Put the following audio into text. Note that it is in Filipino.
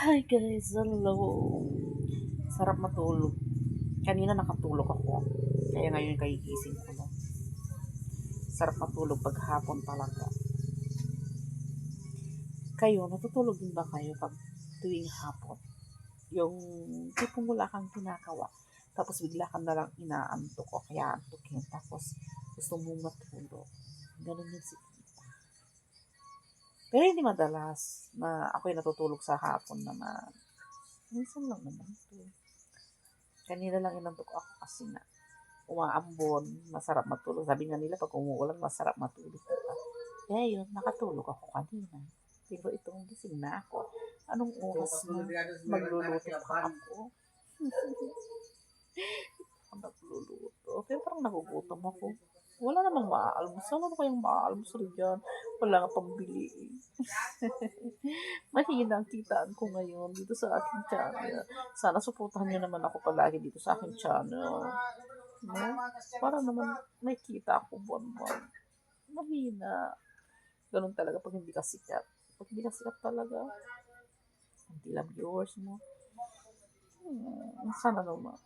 Hi guys, hello. Sarap matulog. Kanina nakatulog ako. Kaya ngayon kagigising ko na. Sarap matulog pag hapon talaga. Kayo, natutulog din ba kayo pag tuwing hapon? Yung tipong wala kang ginagawa. Tapos bigla ka na lang inaantok o kaya antukin. Tapos gusto mong matulog. Ganun yung si Tita. Pero hindi madalas na ako'y natutulog sa hapon naman. Minsan lang naman ito. Kanina lang inantok ako kasi nga umaambon, masarap matulog. Sabi nga nila pag umuulan, masarap matulog. Diba? Kaya yun, nakatulog ako kanina. Pero itong gising na ako. Anong oras na? Magluluto pa ako. Ako nagluluto. Pero parang nagugutom ako. Wala namang maaalmusal. Ano kayang maaalmusal dyan? Wala nga pambili. Mahina ang kitaan ko ngayon dito sa aking channel. Sana suportahan nyo naman ako palagi dito sa aking channel. No? Para naman may kita ako buwan-buwan. Mahina. Ganun talaga pag hindi ka sikat. Pag hindi ka sikat talaga, hindi lang viewers mo. Sana naman.